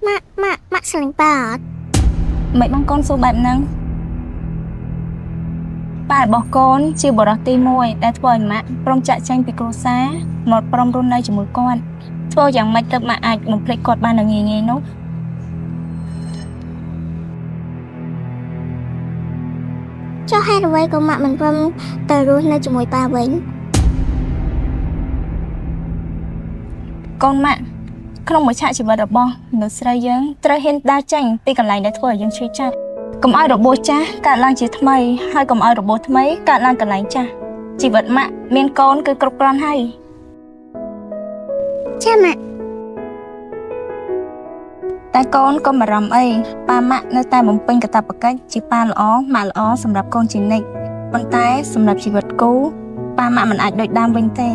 ម៉ាក់ស្រឡាញ់ប៉ាអត់មិនបងកូនសួរបែបហ្នឹងប៉ារបស់កូនជាបរិសុទ្ធទី1ដែលធ្វើឲ្យម៉ាក់ព្រមចាក់ចែងពីគ្រួសារមកព្រមរស់នៅជាមួយគាត់ធ្វើយ៉ាងម៉េចទើបម៉ាក់អាចបំភ្លេចគាត់បានងាយៗនោះចុះហេតុអ្វីក៏ម៉ាក់មិនព្រមទៅរស់នៅជាមួយប៉ាវិញកូនម៉ាក់ក្នុងមួយឆាកជីវិតរបស់មនុស្សស្រីយើងត្រូវហ៊ានដើរចេញពីកន្លែងដែលធ្វើឲ្យយើងឈឺចាប់កុំឲ្យរបួសចាស់កើតឡើងជាថ្មីហើយកុំឲ្យរបួសថ្មីកើតឡើងកន្លែងចាស់ជីវិតម៉ាក់មានកូនគឺគ្រប់គ្រាន់ហើយចាម៉ាក់តែកូនកុំបារម្ភអីប៉ាម៉ាក់នៅតែបំពេញកាតព្វកិច្ចជាប៉ាល្អម៉ាក់ល្អសម្រាប់កូនជានិច្ចប៉ុន្តែសម្រាប់ជីវិតគូប៉ាម៉ាក់មិនអាចដូចដើមវិញទេ